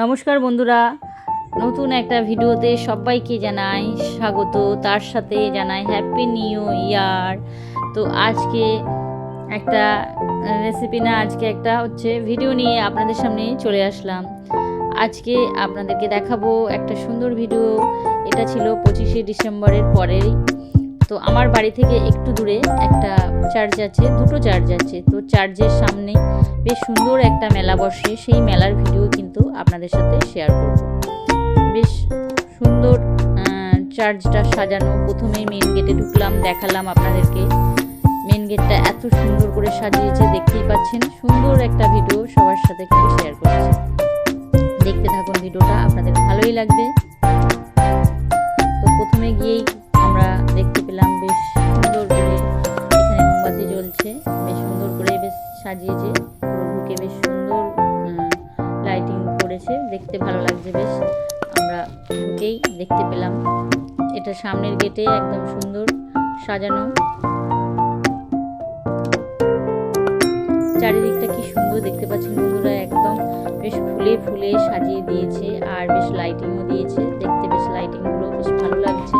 নমস্কার বন্ধুরা, নতুন একটা ভিডিওতে সবাইকে জানাই স্বাগত। তার সাথে জানাই হ্যাপি নিউ ইয়ার। তো আজকে একটা রেসিপি না, আজকে একটা ভিডিও নিয়ে আপনাদের সামনে চলে আসলাম। আজকে আপনাদেরকে দেখাবো একটা সুন্দর ভিডিও। এটা ছিল 25শে ডিসেম্বরের পরেই। তো আমার বাড়ি থেকে একটু দূরে একটা চার্চ আছে, দুটো চার্চ আছে। তো চার্চের সামনে বেশ সুন্দর একটা মেলা বসে, সেই মেলার ভিডিও কিন্তু আপনাদের সাথে শেয়ার করব। বেশ সুন্দর চার্চটা সাজানো। প্রথমেই মেন গেটে ঢুকলাম, দেখালাম আপনাদেরকে। মেন গেটটা এত সুন্দর করে সাজিয়েছে, দেখতেই পাচ্ছেন। সুন্দর একটা ভিডিও সবার সাথে কিন্তু শেয়ার করছি। দেখতে থাকুন ভিডিওটা, আপনাদের ভালোই লাগবে। তো প্রথমে গিয়েই আমরা দেখতে পেলাম বেশ সুন্দর করে এখানে মোমবাতি জ্বলছে, বেশ সুন্দর করে বেশ সাজিয়েছে প্রভুকে, বেশ সুন্দর লাইটিং করেছে, দেখতে ভালো লাগছে বেশ। আমরা ঢুকেই দেখতে পেলাম এটা সামনের গেটে একদম সুন্দর সাজানো। চারিদিকটা কি সুন্দর দেখতে পাচ্ছেন বন্ধুরা, একদম বেশ ফুলে ফুলে সাজিয়ে দিয়েছে আর বেশ লাইটিংও দিয়েছে। দেখতে বেশ লাইটিংগুলো বেশ ভালো লাগছে।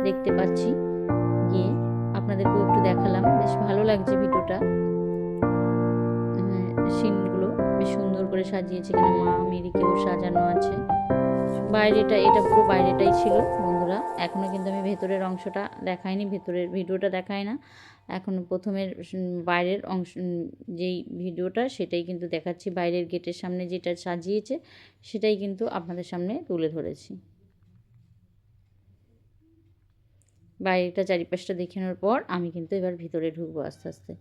দেখতে পাচ্ছি গিয়ে আপনাদেরকেও একটু দেখালাম, বেশ ভালো লাগছে ভিডিওটা। সিনগুলো বেশ সুন্দর করে সাজিয়েছে, এখানে মা মেরিকেও সাজানো আছে। বাইরেটা, এটা পুরো বাইরেটাই ছিল বন্ধুরা। এখনও কিন্তু আমি ভেতরের অংশটা দেখাইনি, ভেতরের ভিডিওটা দেখাই না। এখন প্রথমের বাইরের অংশ যেই ভিডিওটা সেটাই কিন্তু দেখাচ্ছি। বাইরের গেটের সামনে যেটা সাজিয়েছে সেটাই কিন্তু আপনাদের সামনে তুলে ধরেছি। বাইরেটা চারিপাশটা দেখানোর পর আমি কিন্তু এবার ভিতরে ঢুকবো আস্তে আস্তে।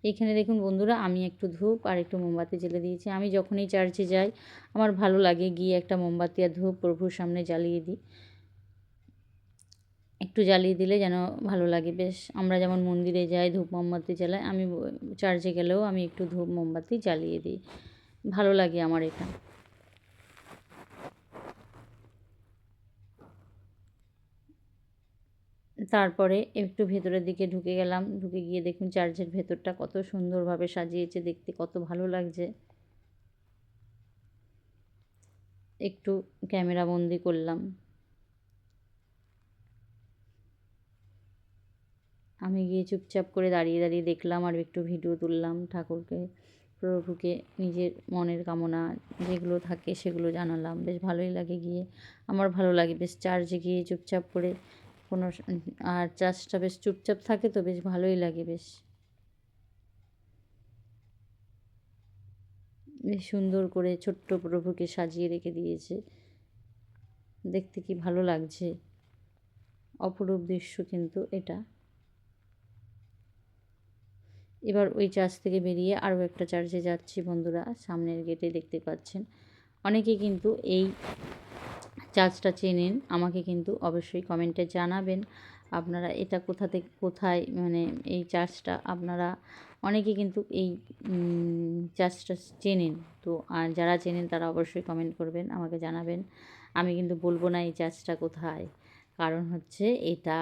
এখানে দেখুন বন্ধুরা, আমি একটু ধূপ আর একটু মোমবাতি জ্বেলে দিয়েছি। আমি যখনই চার্চে যাই আমার ভালো লাগে গিয়ে একটা মোমবাতি আর ধূপ প্রভুর সামনে জ্বালিয়ে দিই। একটু জ্বালিয়ে দিলে যেন ভালো লাগে বেশ। আমরা যেমন মন্দিরে যাই ধূপ মোমবাতি জ্বালাই, আমি চার্চে গেলেও আমি একটু ধূপ মোমবাতি জ্বালিয়ে দিই, ভালো লাগে আমার এটা। তারপরে একটু ভেতরের দিকে ঢুকে গেলাম। ঢুকে গিয়ে দেখুন চার্চের ভেতরটা কত সুন্দরভাবে সাজিয়েছে, দেখতে কত ভালো লাগছে। একটু ক্যামেরা বন্দি করলাম। আমি গিয়ে চুপচাপ করে দাঁড়িয়ে দাঁড়িয়ে দেখলাম আর একটু ভিডিও তুললাম। ঠাকুরকে, প্রভুকে নিজের মনের কামনা যেগুলো থাকে সেগুলো জানালাম। বেশ ভালোই লাগে গিয়ে, আমার ভালো লাগে বেশ চার্চে গিয়ে চুপচাপ করে কোনো, আর চার্চটা বেশ চুপচাপ থাকে তো বেশ ভালোই লাগে বেশ। বেশ সুন্দর করে ছোট্ট প্রভুকে সাজিয়ে রেখে দিয়েছে, দেখতে কি ভালো লাগছে। অপরূপ দৃশ্য কিন্তু এটা। এবার ওই চার্চ থেকে বেরিয়ে আরও একটা চার্চে যাচ্ছি বন্ধুরা। সামনের গেটে দেখতে পাচ্ছেন। অনেকে কিন্তু এই চার্চটা চেনেন, আমাকে কিন্তু অবশ্যই কমেন্টে জানাবেন আপনারা এটা কোথা থেকে কোথায়, মানে এই চার্চটা আপনারা অনেকে কিন্তু এই চার্চটা চেনেন। তো আর যারা চেনেন তারা অবশ্যই কমেন্ট করবেন, আমাকে জানাবেন। আমি কিন্তু বলবো না এই চার্চটা কোথায়, কারণ এটা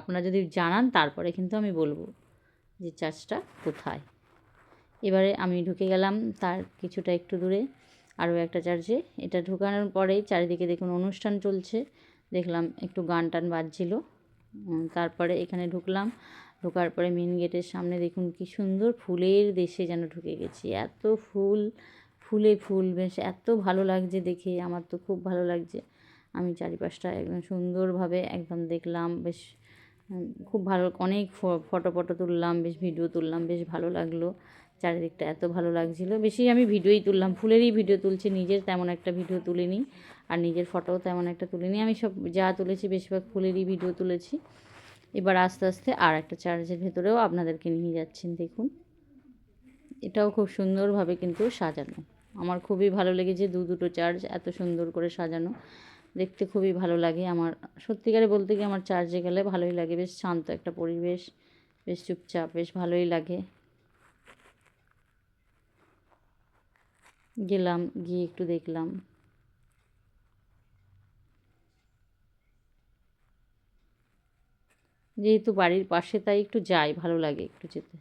আপনারা যদি জানান তারপরে কিন্তু আমি বলবো যে চার্চটা কোথায়। এবারে আমি ঢুকে গেলাম তার কিছুটা একটু দূরে আরও একটা চার্চে। এটা ঢুকানোর পরেই চারিদিকে দেখুন অনুষ্ঠান চলছে, দেখলাম একটু গান টান বাজছিল। তারপরে এখানে ঢুকলাম। ঢোকার পরে মেন গেটের সামনে দেখুন কি সুন্দর ফুলের দেশে যেন ঢুকে গেছি। এত ফুল, ফুলে ফুল, বেশ এত ভালো লাগছে দেখে, আমার তো খুব ভালো লাগছে। আমি চারিপাশটা একদম সুন্দরভাবে একদম দেখলাম, বেশ খুব ভালো, অনেক ফটো তুললাম, বেশ ভিডিও তুললাম, বেশ ভালো লাগলো। চারিদিকটা এত ভালো লাগছিলো। বেশি আমি ভিডিওই তুললাম, ফুলেরই ভিডিও তুলছি, নিজের তেমন একটা ভিডিও তুলিনি আর নিজের ফটোও তেমন একটা তুলিনি। আমি সব যা তুলেছি বেশিরভাগ ফুলেরই ভিডিও তুলেছি। এবার আস্তে আস্তে আর একটা চার্চের ভেতরেও আপনাদেরকে নিয়ে যাচ্ছেন, দেখুন। এটাও খুব সুন্দরভাবে কিন্তু সাজানো, আমার খুবই ভালো লেগেছে। দুটো চার্চ এত সুন্দর করে সাজানো, দেখতে খুবই ভালো লাগে আমার। সত্যিকারে বলতে কি, আমার চার্চে গেলে ভালোই লাগে, বেশ শান্ত একটা পরিবেশ, বেশ চুপচাপ, বেশ ভালোই লাগে। গেলাম, গিয়ে একটু দেখলাম। যেহেতু বাড়ির পাশে তাই একটু যাই, ভালো লাগে একটু যেতে।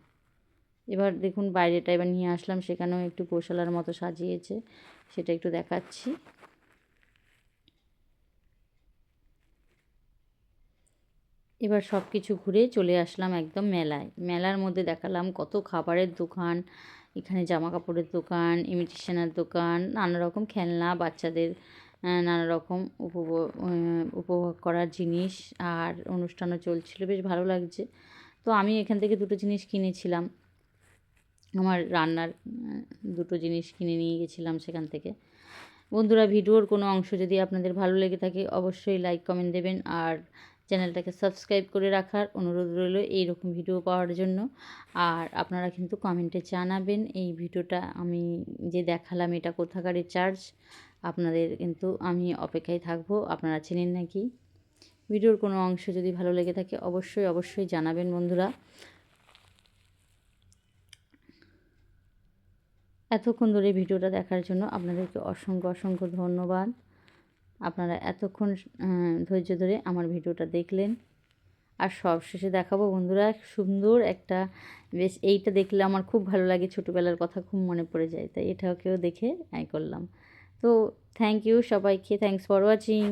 এবার দেখুন বাইরেটা এবার নিয়ে আসলাম, সেখানেও একটু গোশালার মতো সাজিয়েছে, সেটা একটু দেখাচ্ছি। এবার সব কিছু ঘুরে চলে আসলাম একদম মেলায়। মেলার মধ্যে দেখালাম কত খাবারের দোকান, এখানে জামা কাপড়ের দোকান, ইমিটেশনের দোকান, নানা রকম খেলনা, বাচ্চাদের নানা রকম উপভোগ করার জিনিস, আর অনুষ্ঠানও চলছিল, বেশ ভালো লাগছে। তো আমি এখান থেকে দুটো জিনিস কিনেছিলাম, আমার রান্নার দুটো জিনিস কিনে নিয়ে গেছিলাম সেখান থেকে। বন্ধুরা, ভিডিওর কোনো অংশ যদি আপনাদের ভালো লেগে থাকে অবশ্যই লাইক কমেন্ট দেবেন, আর চ্যানেলটাকে সাবস্ক্রাইব করে রাখার অনুরোধ রইল এইরকম ভিডিও পাওয়ার জন্য। আর আপনারা কিন্তু কমেন্টে জানাবেন এই ভিডিওটা আমি যে দেখালাম এটা কোথাকারের চার্জ, আপনাদের কিন্তু আমি অপেক্ষায় থাকবো, আপনারা চেনেন নাকি। ভিডিওর কোনো অংশ যদি ভালো লেগে থাকে অবশ্যই জানাবেন বন্ধুরা। এতক্ষণ ধরে ভিডিওটা দেখার জন্য আপনাদেরকে অসংখ্য ধন্যবাদ। আপনারা এতক্ষণ ধৈর্য ধরে আমার ভিডিওটা দেখলেন। আর সবশেষে দেখাবো বন্ধুরা, সুন্দর একটা, বেশ এইটা দেখলে আমার খুব ভালো লাগে, ছোটোবেলার কথা খুব মনে পড়ে যায়, তাই এটাকেও দেখে করলাম। তো থ্যাংক ইউ সবাইকে, থ্যাংকস ফর ওয়াচিং।